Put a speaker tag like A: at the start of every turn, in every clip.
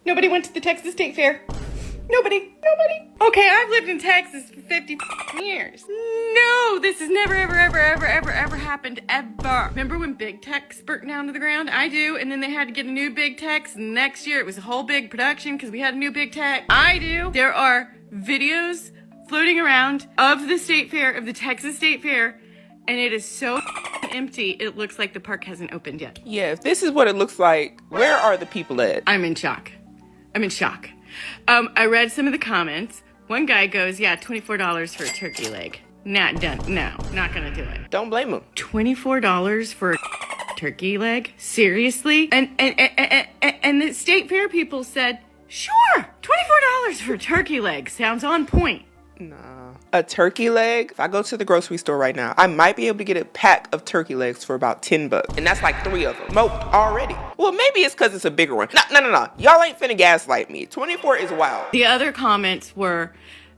A: Nobody went to the Texas State Fair. Nobody. Okay, I've lived in Texas for 50 years. No, this has never, ever happened, ever. Remember when Big Tex burnt down to the ground? I do, and then they had to get a new Big Tex, and next year it was a whole big production because we had a new Big Tex. I do. There are videos floating around of the State Fair, of the Texas State Fair, and it is so empty, it looks like the park hasn't opened yet.
B: Yeah, if this is what it looks like, where are the people at?
A: I'm in shock. I read some of the comments. One guy goes, yeah, $24 for a turkey leg. Not done. No, not gonna do it.
B: Don't blame him.
A: $24 for a turkey leg? Seriously? And the State Fair people said, sure, $24 for a turkey leg. Sounds on point.
B: Nah. A turkey leg? If I go to the grocery store right now, I might be able to get a pack of turkey legs for about $10. And that's like 3 of them. Smoked already. Well, maybe it's because it's a bigger one. No. Y'all ain't finna gaslight me. 24 is wild.
A: The other comments were,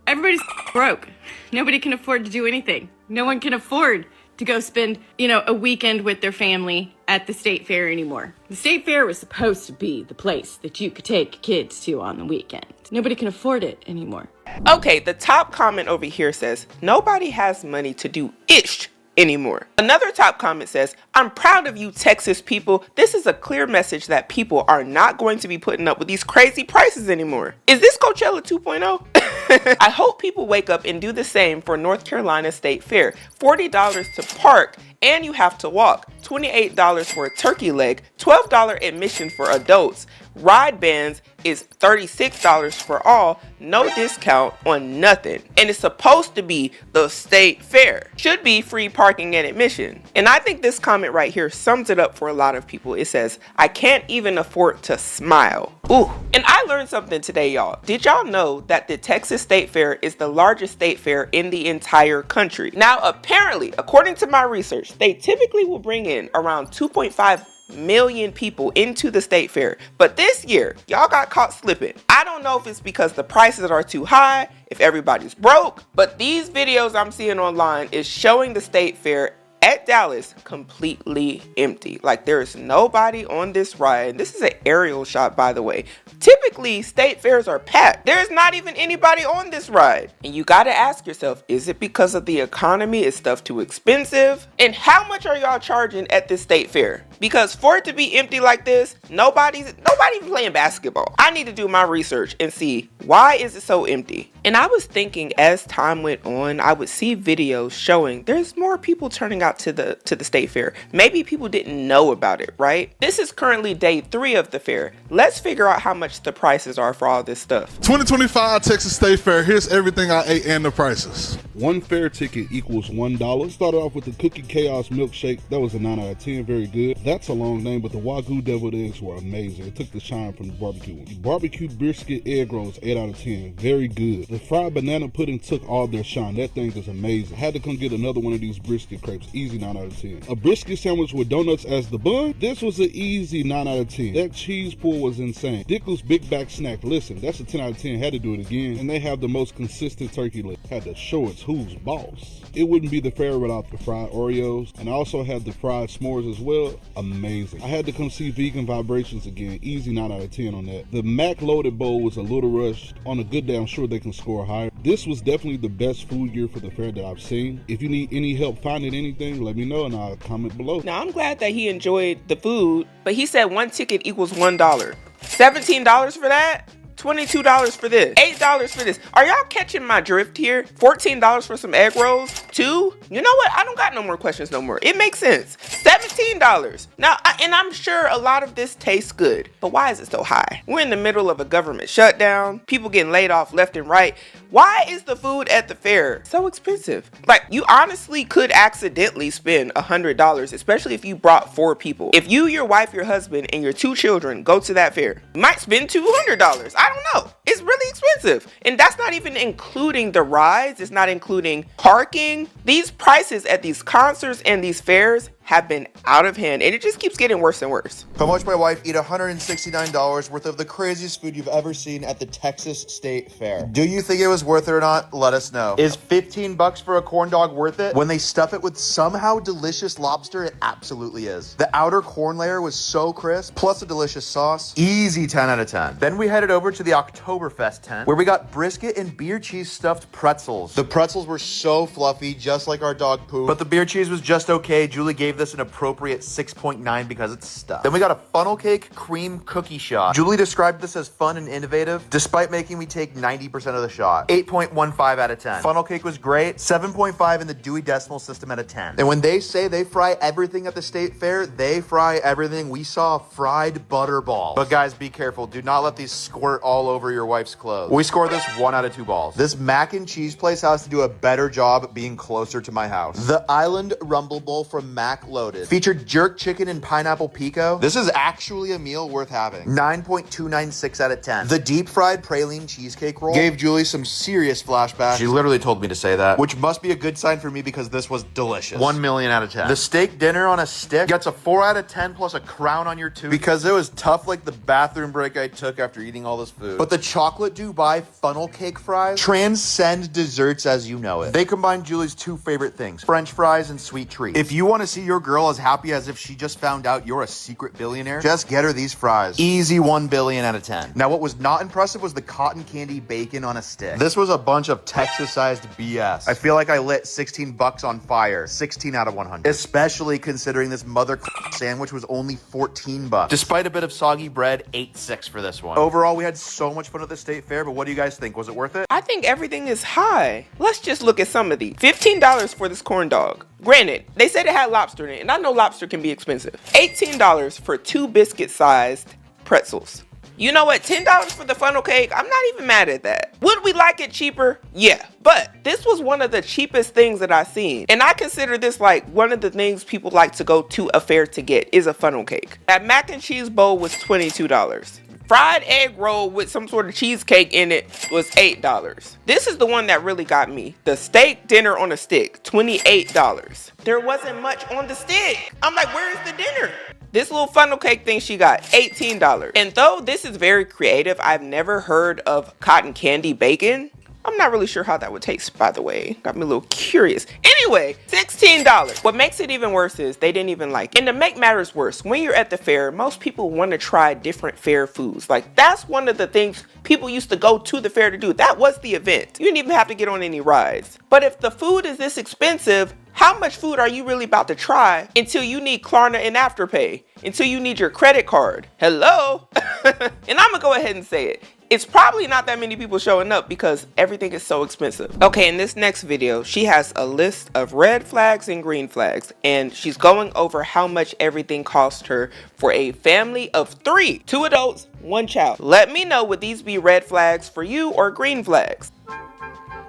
A: everybody's broke. Nobody can afford to do anything. No one can afford to go spend, a weekend with their family at the State Fair anymore. The State Fair was supposed to be the place that you could take kids to on the weekend. Nobody can afford it anymore.
B: Okay, the top comment over here says, nobody has money to do ish anymore. Another top comment says, I'm proud of you, Texas people. This is a clear message that people are not going to be putting up with these crazy prices anymore. Is this Coachella 2.0? I hope people wake up and do the same for North Carolina State Fair. $40 to park and you have to walk. $28 for a turkey leg. $12 admission for adults. Ride bands is $36 for all, no discount on nothing. And it's supposed to be the State Fair. Should be free parking and admission. And I think this comment right here sums it up for a lot of people. It says, I can't even afford to smile. Ooh. And I learned something today, y'all. Did y'all know that the Texas State Fair is the largest state fair in the entire country? Now, apparently, according to my research, they typically will bring in around 2.5 million people into the State Fair. But this year, y'all got caught slipping. I don't know if it's because the prices are too high, if everybody's broke, but these videos I'm seeing online is showing the State Fair at Dallas completely empty. Like, there is nobody on this ride. This is an aerial shot, by the way. Typically, state fairs are packed. There's not even anybody on this ride. And you gotta ask yourself, is it because of the economy? Is stuff too expensive? And how much are y'all charging at this state fair? Because for it to be empty like this, nobody even playing basketball. I need to do my research and see, why is it so empty? And I was thinking as time went on, I would see videos showing there's more people turning out to the state fair. Maybe people didn't know about it, right? This is currently day 3 of the fair. Let's figure out how much the prices are for all this stuff.
C: 2025 Texas State Fair. Here's everything I ate and the prices.
D: One fair ticket equals $1. Started off with the Cookie Chaos Milkshake. That was a 9 out of 10. Very good. That's a long name, but the Wagyu deviled eggs were amazing. It took the shine from the barbecue one. The barbecue brisket egg rolls, 8 out of 10. Very good. The fried banana pudding took all their shine. That thing is amazing. Had to come get another one of these brisket crepes. Easy 9 out of 10. A brisket sandwich with donuts as the bun. This was an easy 9 out of 10. That cheese pull was insane. Dickles Big Back Snack. Listen, that's a 10 out of 10. Had to do it again. And they have the most consistent turkey leg. Had to show it's who's boss. It wouldn't be the fair without the fried Oreos. And I also had the fried s'mores as well. Amazing. I had to come see Vegan Vibrations again. Easy 9 out of 10 on that. The Mac Loaded Bowl was a little rushed. On a good day, I'm sure they can score higher. This was definitely the best food year for the fair that I've seen. If you need any help finding anything, let me know and I'll comment below.
B: Now, I'm glad that he enjoyed the food, but he said one ticket equals $1. $17 for that? $22 for this, $8 for this. Are y'all catching my drift here? $14 for some egg rolls, 2? You know what? I don't got no more questions no more. It makes sense. $17. Now, and I'm sure a lot of this tastes good, but why is it so high? We're in the middle of a government shutdown, people getting laid off left and right. Why is the food at the fair so expensive? Like, you honestly could accidentally spend $100, especially if you brought 4 people. If you, your wife, your husband, and your 2 children go to that fair, you might spend $200. I don't know. It's really expensive. And that's not even including the rides. It's not including parking. These prices at these concerts and these fairs have been out of hand, and it just keeps getting worse and worse.
E: I watched my wife eat $169 worth of the craziest food you've ever seen at the Texas State Fair. Do you think it was worth it or not? Let us know. Is 15 bucks for a corn dog worth it? When they stuff it with somehow delicious lobster, it absolutely is. The outer corn layer was so crisp, plus a delicious sauce. Easy 10 out of 10. Then we headed over to the Oktoberfest tent, where we got brisket and beer cheese stuffed pretzels. The pretzels were so fluffy, just like our dog poop, but the beer cheese was just okay. Julie gave this an appropriate 6.9 because it's stuffed. Then we got a funnel cake cream cookie shot. Julie described this as fun and innovative, despite making me take 90% of the shot. 8.15 out of 10. Funnel cake was great. 7.5 in the Dewey Decimal System out of 10. And when they say they fry everything at the state fair, they fry everything. We saw fried butter balls. But guys, be careful. Do not let these squirt all over your wife's clothes. We scored this 1 out of 2 balls. This mac and cheese place has to do a better job being closer to my house. The Island Rumble Bowl from Mac Loaded featured jerk chicken and pineapple pico. This is actually a meal worth having. 9.296 out of 10. The deep fried praline cheesecake roll gave Julie some serious flashbacks. She literally told me to say that, which must be a good sign for me because this was delicious. 1 million out of 10. The steak dinner on a stick gets a 4 out of 10 plus a crown on your tooth because it was tough like the bathroom break I took after eating all this food. But the chocolate Dubai funnel cake fries transcend desserts as you know it. They combine Julie's 2 favorite things, French fries and sweet treats. If you want to see your girl as happy as if she just found out you're a secret billionaire, just get her these fries. Easy 1 billion out of 10. Now what was not impressive was the cotton candy bacon on a stick. This was a bunch of Texas-sized BS. I feel like I lit 16 bucks on fire. 16 out of 100. Especially considering this mother sandwich was only 14 bucks. Despite a bit of soggy bread, 8.6 for this one. Overall, we had so much fun at the state fair, but what do you guys think? Was it worth it?
B: I think everything is high. Let's just look at some of these. $15 for this corn dog. Granted, they said it had lobster in it, and I know lobster can be expensive. $18 for 2 biscuit-sized pretzels. You know what? $10 for the funnel cake? I'm not even mad at that. Would we like it cheaper? Yeah. But this was one of the cheapest things that I've seen. And I consider this like one of the things people like to go to a fair to get is a funnel cake. That mac and cheese bowl was $22. Fried egg roll with some sort of cheesecake in it was $8. This is the one that really got me. The steak dinner on a stick, $28. There wasn't much on the stick. I'm like, where is the dinner? This little funnel cake thing she got, $18. And though this is very creative, I've never heard of cotton candy bacon. I'm not really sure how that would taste, by the way. Got me a little curious. Anyway, $16. What makes it even worse is they didn't even like it. And to make matters worse, when you're at the fair, most people want to try different fair foods. Like, that's one of the things people used to go to the fair to do. That was the event. You didn't even have to get on any rides. But if the food is this expensive, how much food are you really about to try until you need Klarna and Afterpay? Until you need your credit card? Hello? And I'm gonna go ahead and say it. It's probably not that many people showing up because everything is so expensive. Okay, in this next video, she has a list of red flags and green flags, and she's going over how much everything cost her for a family of 3, 2 adults, 1 child. Let me know, would these be red flags for you or green flags?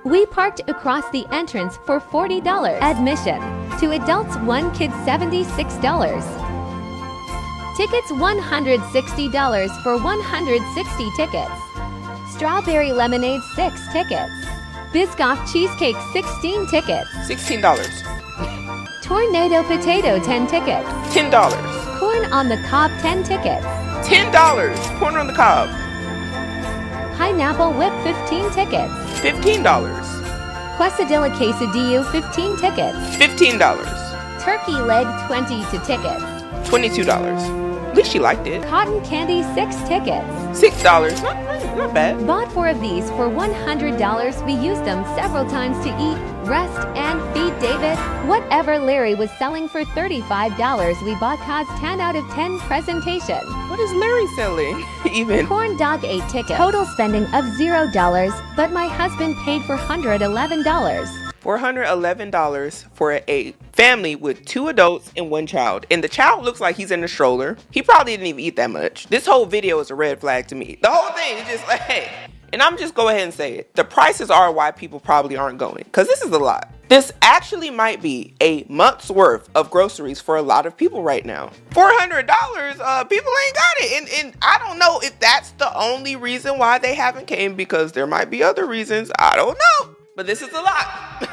F: We parked across the entrance for $40 admission. To adults, 1 kid $76. Tickets $160 for 160 tickets. Strawberry lemonade 6 tickets. Biscoff cheesecake 16 tickets.
B: $16.
F: Tornado potato 10 tickets.
B: $10.
F: Corn on the cob 10 tickets.
B: $10. Corn on the cob.
F: Pineapple whip 15 tickets.
B: $15.
F: Quesadilla quesadillo 15 tickets.
B: $15.
F: Turkey leg 20 to tickets.
B: $22. At least she liked it.
F: Cotton candy 6 tickets.
B: $6. Not bad.
F: Bought 4 of these for $100. We used them several times to eat, rest, and feed David. Whatever Larry was selling for $35, we bought Cod's 10 out of 10 presentation.
B: What is Larry selling? Even.
F: Corn dog 8 tickets. Total spending of $0, but my husband paid for $111.
B: $411 for a family with 2 adults and 1 child. And the child looks like he's in a stroller. He probably didn't even eat that much. This whole video is a red flag to me. The whole thing is just like, hey. And I'm just go ahead and say it. The prices are why people probably aren't going. Because this is a lot. This actually might be a month's worth of groceries for a lot of people right now. $400, people ain't got it. And I don't know if that's the only reason why they haven't came, because there might be other reasons. I don't know. But this is a lot.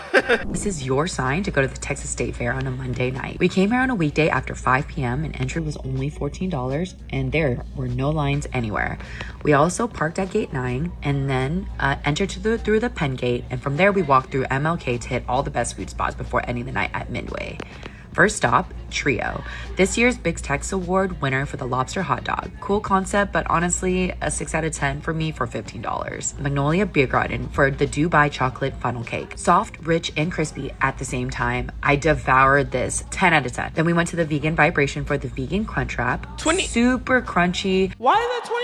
G: This is your sign to go to the Texas State Fair on a Monday night. We came here on a weekday after 5 p.m. and entry was only $14 and there were no lines anywhere. We also parked at gate 9 and then entered through the Penn gate, and from there we walked through MLK to hit all the best food spots before ending the night at Midway. First stop, Trio. This year's Big Tex Award winner for the lobster hot dog. Cool concept, but honestly, a 6 out of 10 for me for $15. Magnolia Beer Garden for the Dubai chocolate funnel cake. Soft, rich, and crispy at the same time. I devoured this, 10 out of 10. Then we went to the Vegan Vibration for the vegan crunch wrap.
B: 20.
G: Super crunchy.
B: Why is that $25?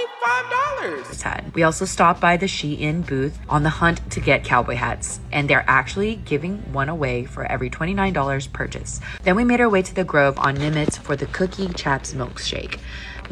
G: 10. We also stopped by the Shein booth on the hunt to get cowboy hats, and they're actually giving one away for every $29 purchase. Then we made our way to the Grove on Nimitz for the Cookie Chaps Milkshake.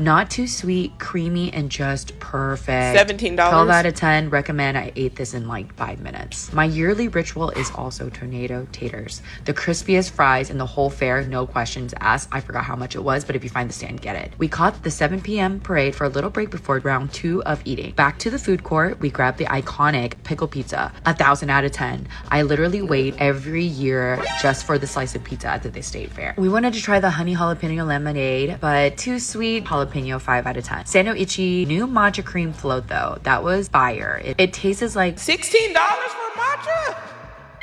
G: Not too sweet, creamy, and just perfect.
B: $17.
G: 12 out of 10. Recommend. I ate this in like 5 minutes. My yearly ritual is also tornado taters. The crispiest fries in the whole fair, no questions asked. I forgot how much it was, but if you find the stand, get it. We caught the 7 p.m. parade for a little break before round 2 of eating. Back to the food court, we grabbed the iconic pickle pizza. 1,000 out of 10. I literally wait every year just for the slice of pizza at the State Fair. We wanted to try the honey jalapeno lemonade, but too sweet. Jalapeno 5 out of 10. Sando Ichi new matcha cream float though. That was fire. It tastes like
B: $16 for matcha?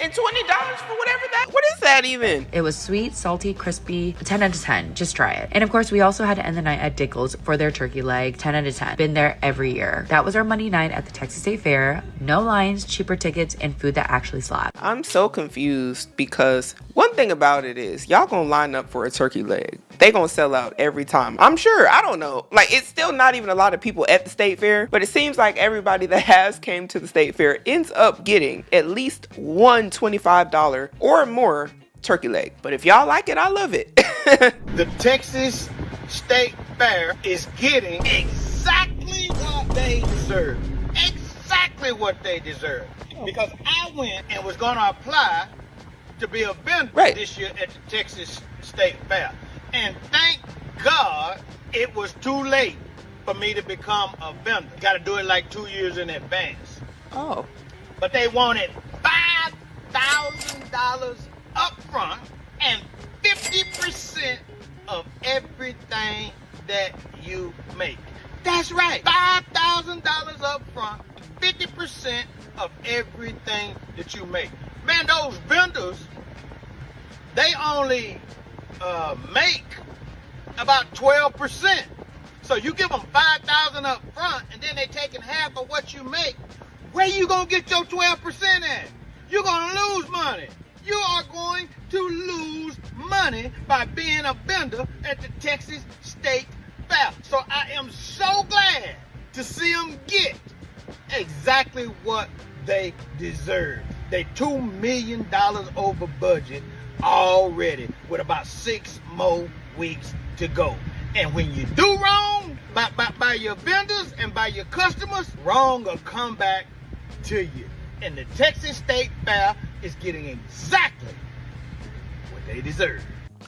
B: And $20 for whatever that. What is that even?
G: it was sweet, salty, crispy. 10 out of 10. Just try it. And of course, we also had to end the night at Dickles for their turkey leg. 10 out of 10. Been there every year. That was our Monday night at the Texas State Fair. No lines, cheaper tickets, and food that actually slapped.
B: I'm so confused because one thing about it is y'all gonna line up for a turkey leg. They gonna sell out every time. I'm sure. I don't know. Like, it's still not even a lot of people at the State Fair, but it seems like everybody that has came to the State Fair ends up getting at least one $25 or more turkey leg. But if y'all like it, I love it.
H: The Texas State Fair is getting exactly what they deserve. Exactly what they deserve. Because I went and was going to apply to be a vendor this year at the Texas State Fair. And thank God it was too late for me to become a vendor. Got to do it like 2 years in advance.
B: Oh.
H: But they wanted $5,000 up front and 50% of everything that you make. That's right. $5,000 up front, 50% of everything that you make. Man, those vendors, they only make about 12%. So you give them $5,000 up front and then they taking half of what you make. Where you gonna get your 12% at? You're gonna lose money. You are going to lose money by being a vendor at the Texas State Fair. So I am so glad to see them get exactly what they deserve. They $2 million over budget already with about 6 more weeks to go. And when you do wrong by your vendors and by your customers, wrong will come back to you. And the Texas State Fair is getting exactly what they deserve.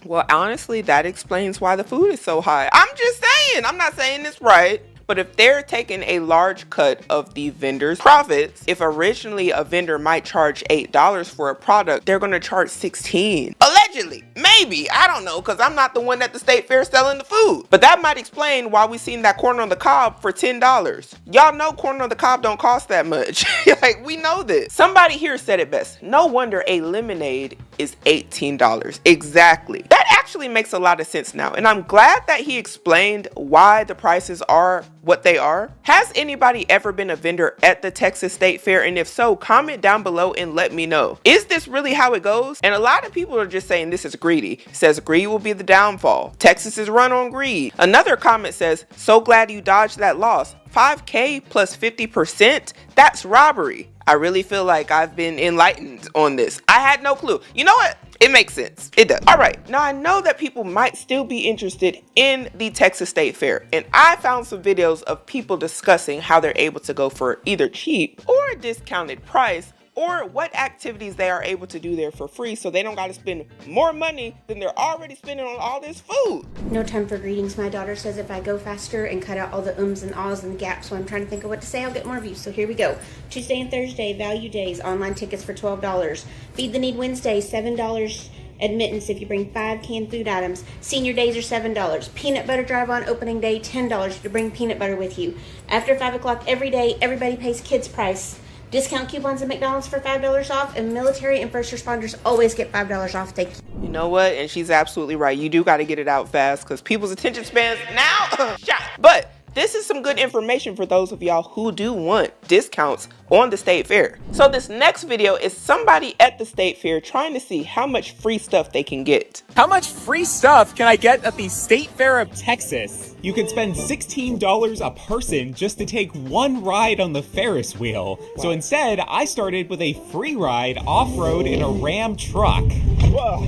B: Well, honestly, that explains why the food is so high. I'm just saying. I'm not saying this right. But if they're taking a large cut of the vendor's profits, if originally a vendor might charge $8 for a product, they're going to charge $16. Allegedly. Maybe. I don't know, because I'm not the one at the State Fair selling the food. But that might explain why we seen that corn on the cob for $10. Y'all know corn on the cob don't cost that much. Like, we know this. Somebody here said it best. No wonder a lemonade is $18. Exactly. That actually makes a lot of sense now. And I'm glad that he explained why the prices are what they are. Has anybody ever been a vendor at the Texas State Fair? And if so, comment down below and let me know. Is this really how it goes? And a lot of people are just saying this is greedy. It says greed will be the downfall. Texas is run on greed. Another comment says, so glad you dodged that loss. $5K plus 50%? That's robbery. I really feel like I've been enlightened on this. I had no clue. You know what? It makes sense. It does. All right. Now I know that people might still be interested in the Texas State Fair, and I found some videos of people discussing how they're able to go for either cheap or a discounted price or what activities they are able to do there for free so they don't got to spend more money than they're already spending on all this food.
I: No time for greetings. My daughter says if I go faster and cut out all the ums and ahs and the gaps while I'm trying to think of what to say, I'll get more views. So here we go. Tuesday and Thursday, value days, online tickets for $12. Feed the Need Wednesday, $7 admittance if you bring 5 canned food items. Senior days are $7. Peanut butter drive on opening day, $10 to bring peanut butter with you. After 5 o'clock every day, everybody pays kids price. Discount coupons at McDonald's for $5 off, and military and first responders always get $5 off. Thank you.
B: You know what? And she's absolutely right. You do got to get it out fast because people's attention spans now shot. But this is some good information for those of y'all who do want discounts on the state fair. So this next video is somebody at the state fair trying to see how much free stuff they can get.
J: How much free stuff can I get at the State Fair of Texas? You can spend $16 a person just to take one ride on the Ferris wheel. So instead, I started with a free ride off-road in a Ram truck. Whoa.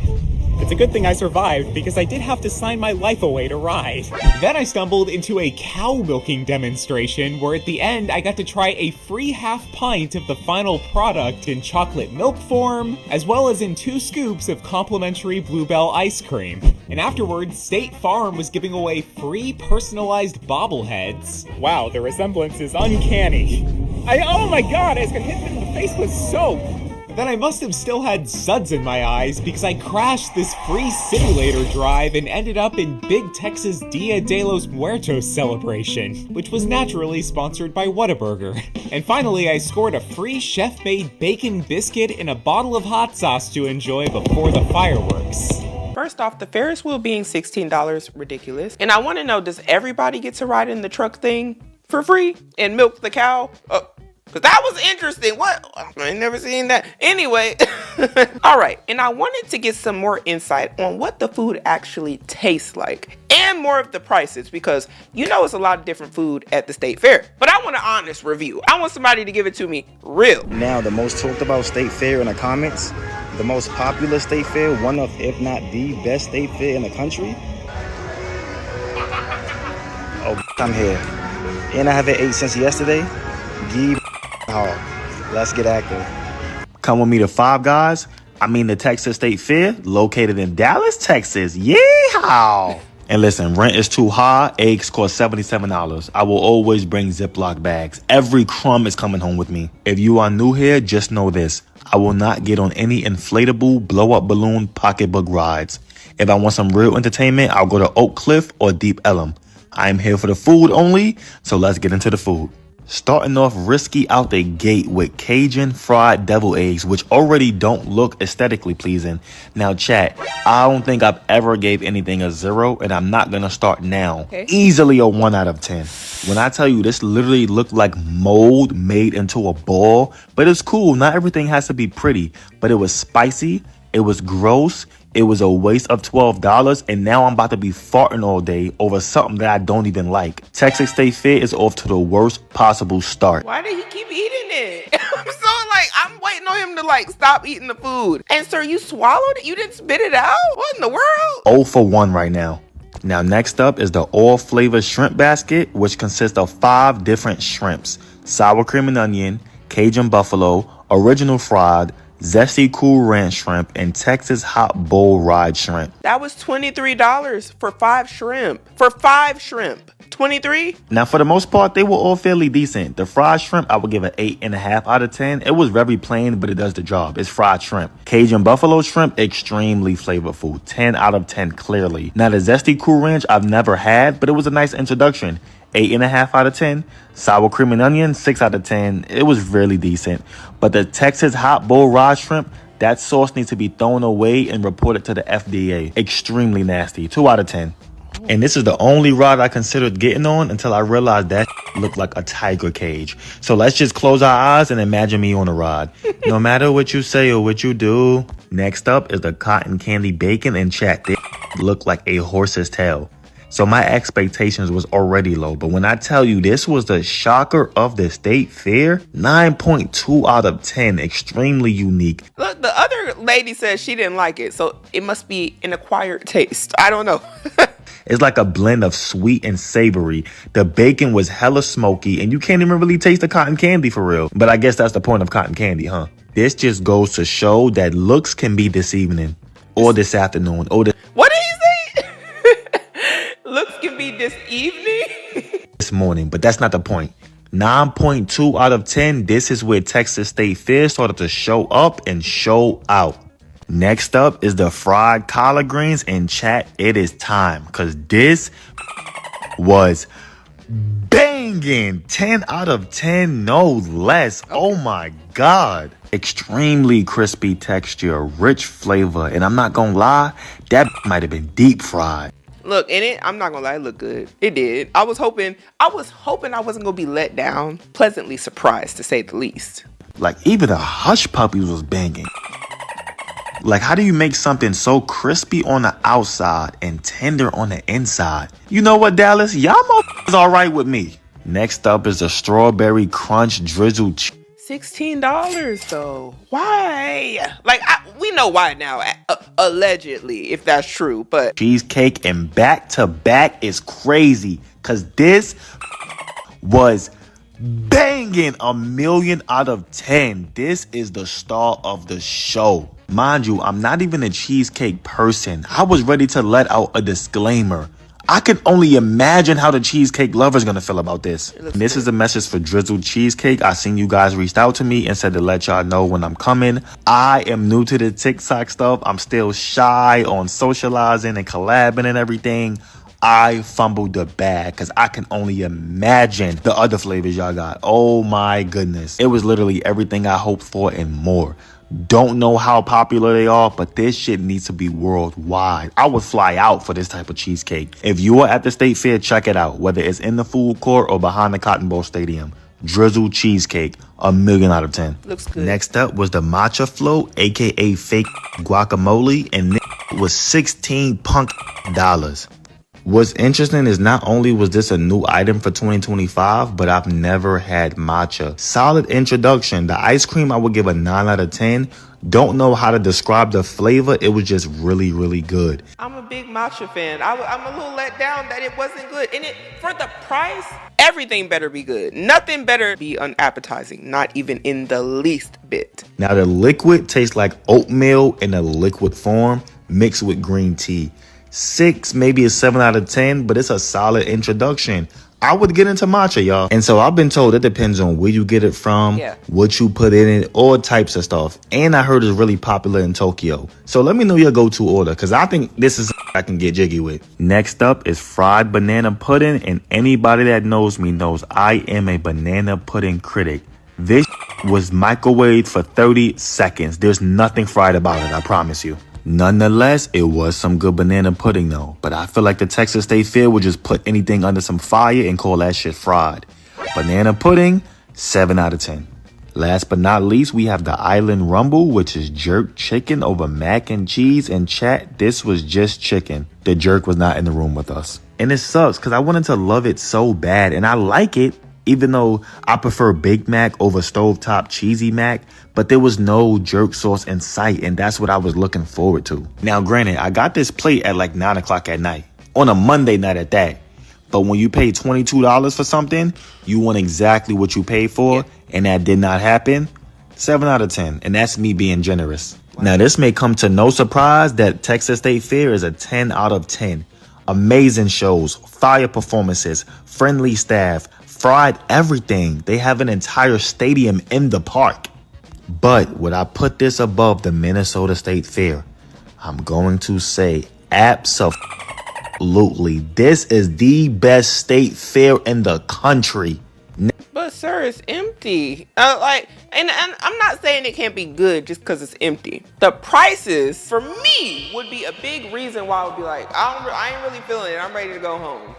J: It's a good thing I survived because I did have to sign my life away to ride. Then I stumbled into a cow milking demonstration where at the end I got to try a free half pint of the final product in chocolate milk form, as well as in 2 scoops of complimentary Bluebell ice cream. And afterwards, State Farm was giving away free personalized bobbleheads. Wow, the resemblance is uncanny. Oh my god, I was gonna hit him in the face with soap. Then I must have still had suds in my eyes because I crashed this free simulator drive and ended up in Big Texas Dia de los Muertos celebration, which was naturally sponsored by Whataburger. And finally, I scored a free chef-made bacon biscuit and a bottle of hot sauce to enjoy before the fireworks.
B: First off, the Ferris wheel being $16, ridiculous. And I want to know, does everybody get to ride in the truck thing for free and milk the cow? Because that was interesting. What? I ain't never seen that. Anyway, all right. And I wanted to get some more insight on what the food actually tastes like and more of the prices because you know it's a lot of different food at the state fair. But I want an honest review. I want somebody to give it to me real.
K: Now, the most talked about state fair in the comments, the most popular state fair, one of, if not the best state fair in the country. Oh, I'm here. And I haven't ate since yesterday. Let's get active. Come with me to Five Guys. The Texas State Fair, located in Dallas, Texas. Yeehaw! And listen, rent is too high. Eggs cost $77. I will always bring Ziploc bags. Every crumb is coming home with me. If you are new here, just know this. I will not get on any inflatable blow-up balloon pocketbook rides. If I want some real entertainment, I'll go to Oak Cliff or Deep Ellum. I am here for the food only, so let's get into the food. Starting off risky out the gate with Cajun fried devil eggs, which already don't look aesthetically pleasing. Now chat, I don't think I've ever gave anything a 0, and I'm not gonna start now. Okay. Easily a 1 out of 10. When I tell you this literally looked like mold made into a ball, but it's cool. Not everything has to be pretty, but it was spicy, it was gross, it was a waste of $12, and now I'm about to be farting all day over something that I don't even like. Texas State Fair is off to the worst possible start.
B: Why did he keep eating it? I'm waiting on him to stop eating the food. And sir, you swallowed it? You didn't spit it out? What in the world?
K: 0 for 1 right now. Now next up is the all flavor shrimp basket, which consists of 5 different shrimps: sour cream and onion, Cajun buffalo, original fried, zesty cool ranch shrimp, and Texas hot bowl ride shrimp.
B: That was $23 for 5 shrimp. For 5 shrimp. 23?
K: Now for the most part, they were all fairly decent. The fried shrimp, I would give an 8.5 out of 10. It was very plain, but it does the job. It's fried shrimp. Cajun buffalo shrimp, extremely flavorful. 10 out of 10 clearly. Now the zesty cool ranch, I've never had, but it was a nice introduction. 8.5 out of 10. Sour cream and onion, 6 out of 10. It was really decent. But the Texas hot bowl rod shrimp, that sauce needs to be thrown away and reported to the FDA. Extremely nasty. 2 out of 10. And this is the only ride I considered getting on until I realized that looked like a tiger cage. So let's just close our eyes and imagine me on a ride. No matter what you say or what you do. Next up is the cotton candy bacon, and chat, they look like a horse's tail. So my expectations was already low, but when I tell you this was the shocker of the state fair, 9.2 out of 10, extremely unique.
B: Look, the other lady said she didn't like it, so it must be an acquired taste. I don't know.
K: It's like a blend of sweet and savory. The bacon was hella smoky, and you can't even really taste the cotton candy for real. But I guess that's the point of cotton candy, huh? This just goes to show that looks can be this evening, or this afternoon, or
B: What did he say? Looks can be this evening?
K: this morning, but that's not the point. 9.2 out of 10. This is where Texas State Fair started to show up and show out. Next up is the fried collard greens, and chat, it is time, because this was banging. 10 out of 10, no less. Oh my God. Extremely crispy texture, rich flavor, and I'm not gonna lie, that might have been deep fried.
B: Look, in it, I'm not gonna lie, it looked good. It did. I was hoping I wasn't gonna be let down. Pleasantly surprised, to say the least.
K: Like, even the hush puppies was banging. Like, how do you make something so crispy on the outside and tender on the inside? You know what, Dallas? Y'all motherfuckers all right with me. Next up is the strawberry crunch drizzle
B: $16 though. Why? Like, we know why now, allegedly, if that's true, but
K: cheesecake, and back to back is crazy, because this was banging. 1,000,000 out of 10. This is the star of the show. Mind you, I'm not even a cheesecake person. I was ready to let out a disclaimer. I can only imagine how the cheesecake lover's gonna feel about this. This is a message for Drizzled Cheesecake. I seen you guys reached out to me and said to let y'all know when I'm coming. I am new to the TikTok stuff. I'm still shy on socializing and collabing and everything. I fumbled the bag because I can only imagine the other flavors y'all got. Oh my goodness. It was literally everything I hoped for and more. Don't know how popular they are, but this shit needs to be worldwide. I would fly out for this type of cheesecake. If you are at the state fair, check it out, whether it's in the food court or behind the Cotton Bowl Stadium. Drizzled Cheesecake, 1,000,000 out of 10.
B: Looks good.
K: Next up was the matcha float, aka fake guacamole, and this was $16 What's interesting is not only was this a new item for 2025, but I've never had matcha. Solid introduction. The ice cream I would give a 9 out of 10. Don't know how to describe the flavor. It was just really, really good.
B: I'm a big matcha fan. I'm a little let down that it wasn't good. And for the price, everything better be good. Nothing better be unappetizing. Not even in the least bit.
K: Now the liquid tastes like oatmeal in a liquid form mixed with green tea. 6, maybe a 7 out of 10, but it's a solid introduction. I would get into matcha, y'all. And so I've been told it depends on where you get it from, what you put in it, all types of stuff. And I heard it's really popular in Tokyo. So let me know your go-to order, because I think this is I can get jiggy with. Next up is fried banana pudding, and anybody that knows me knows I am a banana pudding critic. This was microwaved for 30 seconds. There's nothing fried about it, I promise you. Nonetheless, it was some good banana pudding though, but I feel like the Texas State Fair would just put anything under some fire and call that shit fried. Banana pudding, 7 out of 10. Last but not least, we have the Island Rumble, which is jerk chicken over mac and cheese. And chat, this was just chicken. The jerk was not in the room with us. And it sucks because I wanted to love it so bad, and I like it, even though I prefer Big Mac over stovetop cheesy mac, but there was no jerk sauce in sight, and that's what I was looking forward to. Now, granted, I got this plate at like 9 o'clock at night, on a Monday night at that. But when you pay $22 for something, you want exactly what you paid for, and that did not happen. 7 out of 10, and that's me being generous. Wow. Now, this may come to no surprise that Texas State Fair is a 10 out of 10. Amazing shows, fire performances, friendly staff, fried everything. They have an entire stadium in the park. But would I put this above the Minnesota State Fair? I'm going to say absolutely. This is the best state fair in the country.
B: But sir, it's empty. And I'm not saying it can't be good just because it's empty. The prices for me would be a big reason why I would be like, I ain't really feeling it. I'm ready to go home.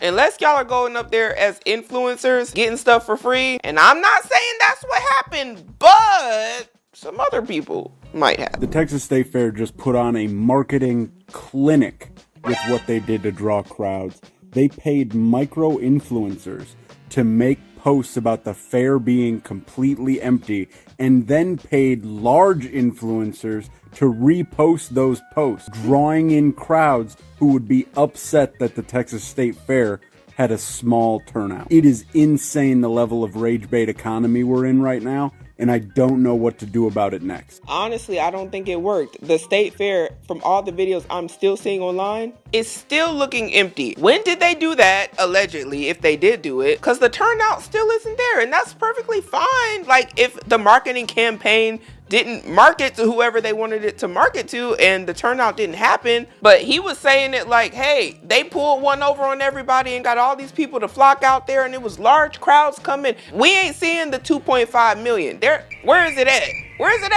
B: Unless y'all are going up there as influencers, getting stuff for free, and I'm not saying that's what happened, but some other people might have.
L: The Texas State Fair just put on a marketing clinic with what they did to draw crowds. They paid micro influencers to make posts about the fair being completely empty and then paid large influencers to repost those posts, drawing in crowds who would be upset that the Texas State Fair had a small turnout. It is insane the level of Ragebait economy we're in right now, and I don't know what to do about it next.
B: Honestly, I don't think it worked. The state fair, from all the videos I'm still seeing online, is still looking empty. When did they do that? Allegedly, if they did do it, because the turnout still isn't there, and that's perfectly fine. Like, if the marketing campaign didn't market to whoever they wanted it to market to and the turnout didn't happen, but he was saying it like, hey, they pulled one over on everybody and got all these people to flock out there and it was large crowds coming. We ain't seeing the 2.5 million. Where is it at? Where is it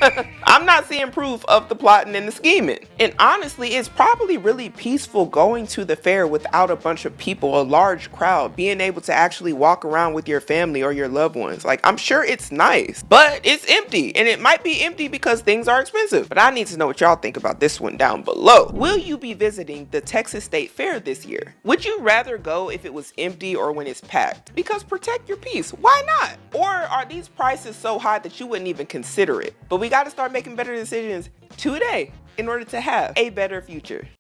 B: at? I'm not seeing proof of the plotting and the scheming. And honestly, it's probably really peaceful going to the fair without a bunch of people, a large crowd, being able to actually walk around with your family or your loved ones. Like, I'm sure it's nice, but it's empty. And it might be empty because things are expensive. But I need to know what y'all think about this one down below. Will you be visiting the Texas State Fair this year? Would you rather go if it was empty or when it's packed? Because protect your peace. Why not? Or are these prices so high that you wouldn't even consider it? But we got to start making better decisions today in order to have a better future.